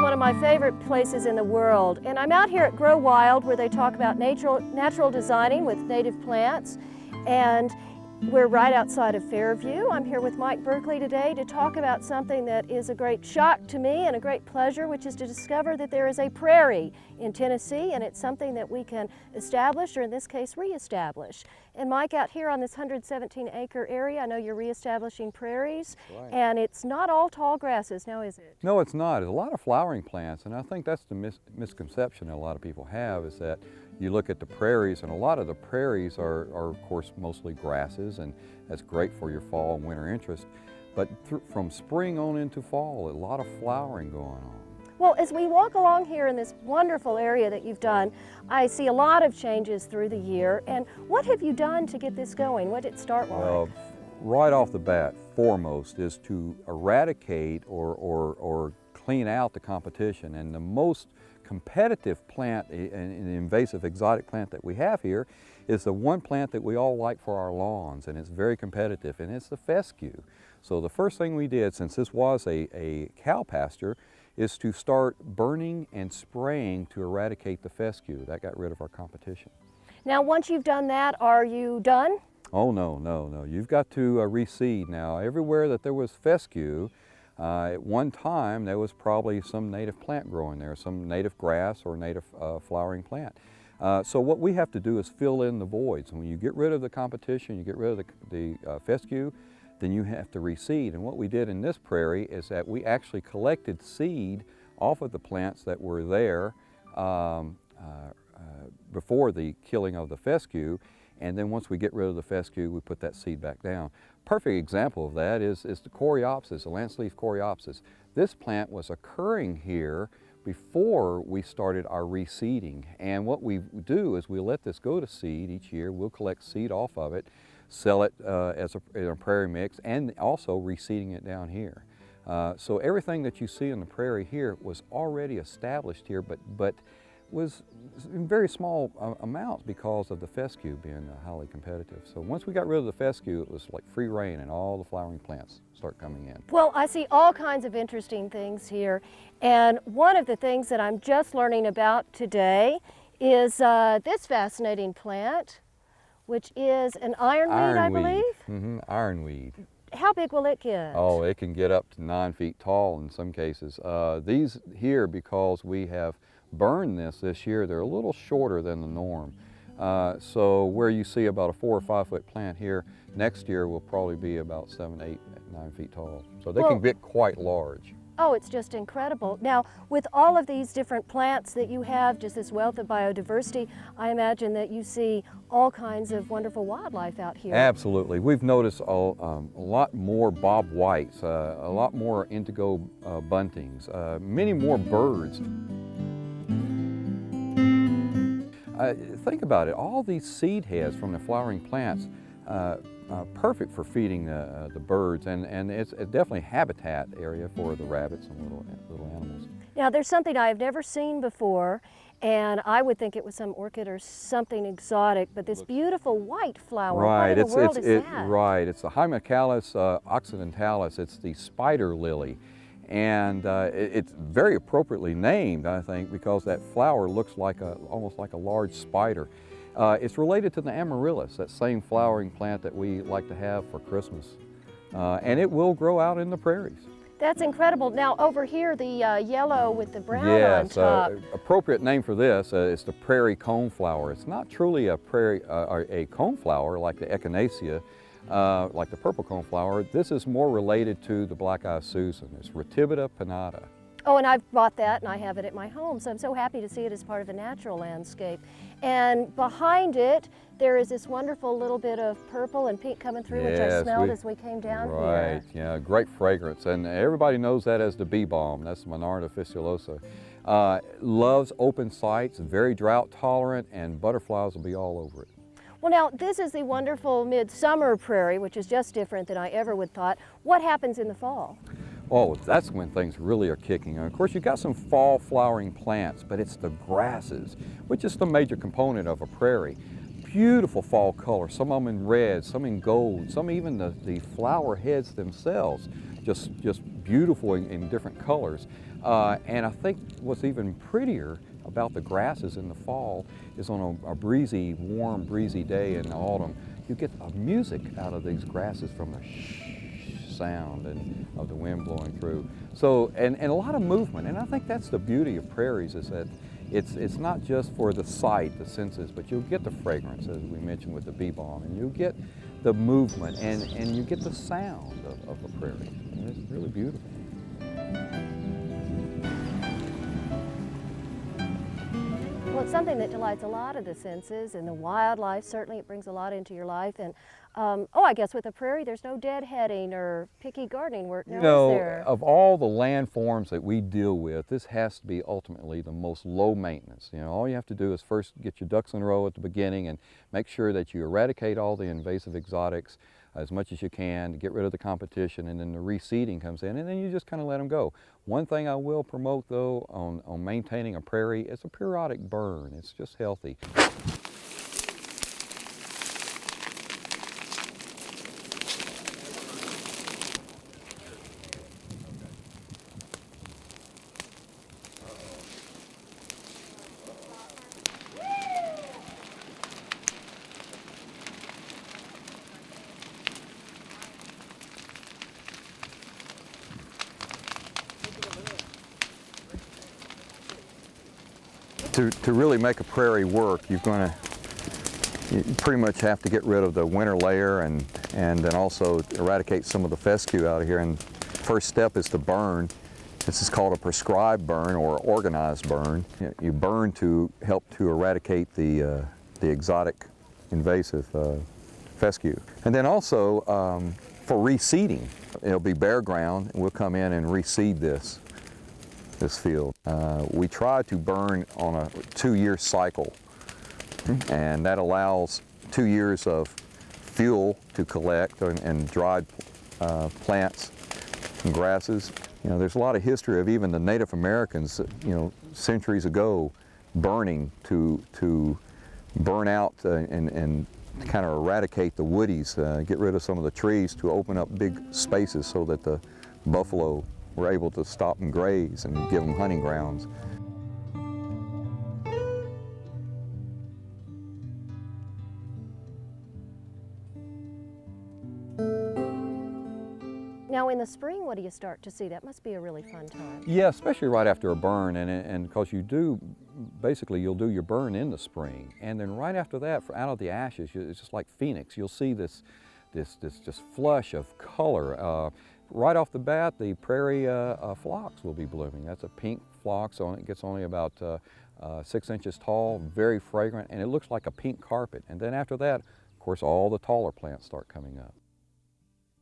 one of my favorite places in the world, and I'm out here at Grow Wild where they talk about natural designing with native plants, and we're right outside of Fairview. I'm here with Mike Berkeley today to talk about something that is a great shock to me and a great pleasure, which is to discover that there is a prairie in Tennessee, and it's something that we can establish, or in this case, reestablish. And Mike, out here on this 117-acre area, I know you're reestablishing prairies, right. And it's not all tall grasses, now is it? No, it's not. There's a lot of flowering plants, and I think that's the misconception that a lot of people have, is that you look at the prairies, and a lot of the prairies are of course, mostly grasses, and that's great for your fall and winter interest. But from spring on into fall, a lot of flowering going on. Well, as we walk along here in this wonderful area that you've done, I see a lot of changes through the year. And what have you done to get this going? What did it start like? Well, right off the bat, foremost is to eradicate or clean out the competition. And the most competitive plant, an invasive exotic plant that we have here, is the one plant that we all like for our lawns, and it's very competitive, and it's the fescue. So the first thing we did, since this was a cow pasture, is to start burning and spraying to eradicate the fescue. That got rid of our competition. Now, once you've done that, are you done? Oh, no. You've got to reseed now. Everywhere that there was fescue, at one time there was probably some native plant growing there, some native grass or native flowering plant. So what we have to do is fill in the voids. When you get rid of the competition, you get rid of the fescue, then you have to reseed. And what we did in this prairie is that we actually collected seed off of the plants that were there before the killing of the fescue, and then once we get rid of the fescue, we put that seed back down. Perfect example of that is the coreopsis, the lance leaf coreopsis. This plant was occurring here before we started our reseeding, and what we do is we let this go to seed each year. We'll collect seed off of it, sell it in a prairie mix, and also reseeding it down here. So everything that you see in the prairie here was already established here, but was in very small amounts because of the fescue being highly competitive. So once we got rid of the fescue, it was like free reign, and all the flowering plants start coming in. Well, I see all kinds of interesting things here, and one of the things that I'm just learning about today is this fascinating plant, which is an ironweed, I believe? Mm-hmm. Ironweed. How big will it get? Oh, it can get up to 9 feet tall in some cases. These here, because we have burned this year, they're a little shorter than the norm. So where you see about a 4 or 5 foot plant here, next year will probably be about 7, 8, 9 feet tall. So they can get quite large. Oh, it's just incredible. Now, with all of these different plants that you have, just this wealth of biodiversity, I imagine that you see all kinds of wonderful wildlife out here. Absolutely. We've noticed a lot more bob whites, a lot more indigo buntings, many more birds. Think about it, all these seed heads from the flowering plants, perfect for feeding the birds, and it's definitely a habitat area for the rabbits and little animals. Now, there's something I've never seen before, and I would think it was some orchid or something exotic, but this beautiful white flower, right. What in the world is that? Right, it's the Hymecalis occidentalis, it's the spider lily. And it's very appropriately named, I think, because that flower looks like almost like a large spider. It's related to the amaryllis, that same flowering plant that we like to have for Christmas. And it will grow out in the prairies. That's incredible. Now over here, the yellow with the brown on top. Yes, appropriate name for this is the prairie coneflower. It's not truly a coneflower like the echinacea, like the purple coneflower. This is more related to the black-eyed Susan. It's Retibita pinnata. Oh, and I've bought that, and I have it at my home, so I'm so happy to see it as part of the natural landscape. And behind it, there is this wonderful little bit of purple and pink coming through, which I smelled as we came down here. Right, yeah, great fragrance. And everybody knows that as the bee balm. That's Monarda officiosa. Loves open sites, very drought tolerant, and butterflies will be all over it. Well, now, this is the wonderful midsummer prairie, which is just different than I ever would thought. What happens in the fall? Oh, that's when things really are kicking. And of course, you've got some fall flowering plants, but it's the grasses, which is the major component of a prairie. Beautiful fall color, some of them in red, some in gold, some even the flower heads themselves, just beautiful in different colors. And I think what's even prettier about the grasses in the fall is on a breezy, warm, breezy day in the autumn, you get a music out of these grasses from the shh sound and of the wind blowing through. So, and a lot of movement, and I think that's the beauty of prairies, is that it's not just for the sight, the senses, but you'll get the fragrance, as we mentioned with the bee balm, and you'll get the movement, and you get the sound of the prairie. And it's really beautiful. Well, it's something that delights a lot of the senses, and the wildlife, certainly it brings a lot into your life. And I guess with the prairie, there's no deadheading or picky gardening work, is there? Of all the landforms that we deal with, this has to be ultimately the most low maintenance. All you have to do is first get your ducks in a row at the beginning and make sure that you eradicate all the invasive exotics as much as you can to get rid of the competition, and then the reseeding comes in, and then you just kind of let them go. One thing I will promote, though, on maintaining a prairie is a periodic burn. It's just healthy. To really make a prairie work, you pretty much have to get rid of the winter layer and then also eradicate some of the fescue out of here. And first step is to burn. This is called a prescribed burn or organized burn. You burn to help to eradicate the exotic invasive fescue. And then also for reseeding, it'll be bare ground, and we'll come in and reseed this field. We try to burn on a 2-year cycle, and that allows 2 years of fuel to collect and dried plants and grasses. There's a lot of history of even the Native Americans, centuries ago, burning to burn out and kind of eradicate the woodies, get rid of some of the trees to open up big spaces so that the buffalo were able to stop and graze and give them hunting grounds. Now in the spring, what do you start to see? That must be a really fun time. Yeah, especially right after a burn, and because basically you'll do your burn in the spring, and then right after that, out of the ashes, it's just like Phoenix. You'll see this just flush of color. Right off the bat, the prairie phlox will be blooming. That's a pink phlox. It gets only about 6 inches tall, very fragrant, and it looks like a pink carpet. And then after that, of course, all the taller plants start coming up.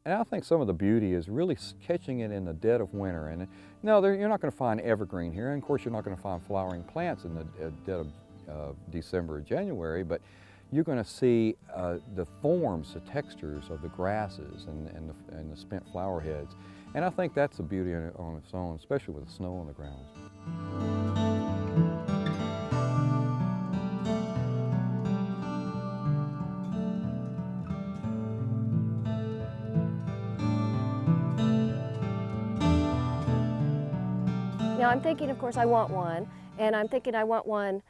And I think some of the beauty is really catching it in the dead of winter. And no, you're not going to find evergreen here. And of course, you're not going to find flowering plants in the dead of December or January, but you're going to see the forms, the textures of the grasses and the spent flower heads. And I think that's the beauty on its own, especially with the snow on the ground. Now I'm thinking, of course, I want one, and I'm thinking I want one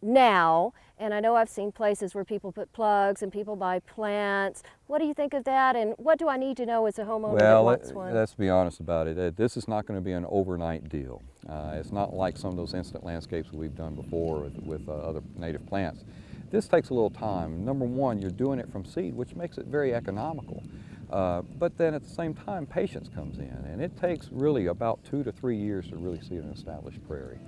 now, and I know I've seen places where people put plugs and people buy plants. What do you think of that, and what do I need to know as a homeowner that wants one? Let's be honest about it. This is not going to be an overnight deal. It's not like some of those instant landscapes that we've done before with other native plants. This takes a little time. Number one, you're doing it from seed, which makes it very economical. But then at the same time, patience comes in, and it takes really about 2 to 3 years to really see an established prairie.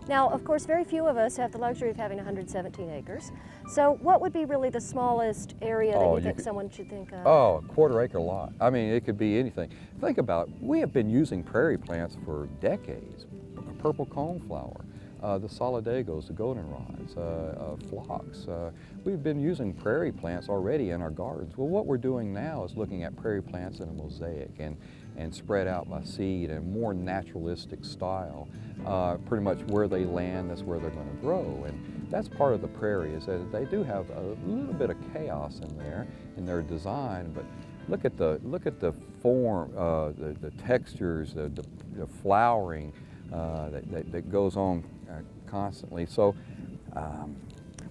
Now, of course, very few of us have the luxury of having 117 acres. So what would be really the smallest area that you think someone should think of? Oh, a 1/4 acre lot. I mean, it could be anything. Think about it. We have been using prairie plants for decades. Purple coneflower, the solidagos, the goldenrods, phlox. We've been using prairie plants already in our gardens. Well, what we're doing now is looking at prairie plants in a mosaic and spread out by seed in a more naturalistic style. Pretty much where they land, that's where they're going to grow. And that's part of the prairie, is that they do have a little bit of chaos in their design, but look at the form, the textures, the flowering that goes on constantly. So.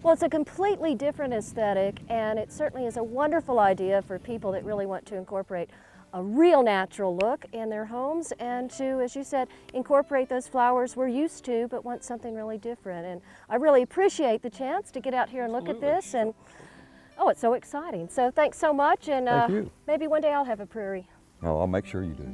Well, it's a completely different aesthetic, and it certainly is a wonderful idea for people that really want to incorporate a real natural look in their homes, and to, as you said, incorporate those flowers we're used to but want something really different. And I really appreciate the chance to get out here and look at this, and oh, it's so exciting. So thanks so much, and Thank you. maybe one day I'll have a prairie. Oh, I'll make sure you do.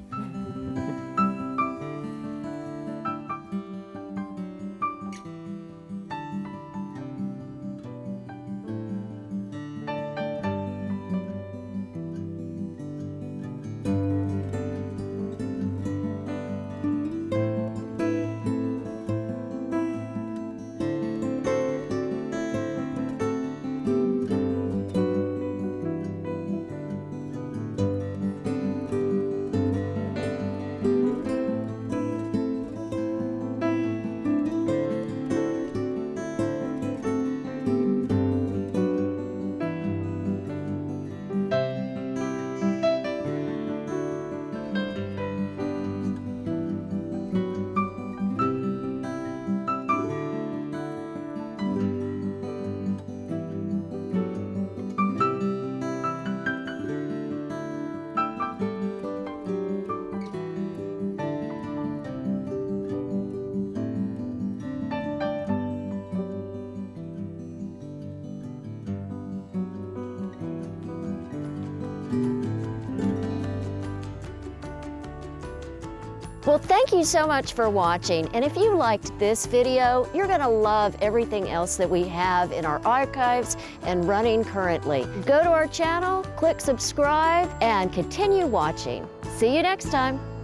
Well, thank you so much for watching. And if you liked this video, you're going to love everything else that we have in our archives and running currently. Go to our channel, click subscribe, and continue watching. See you next time.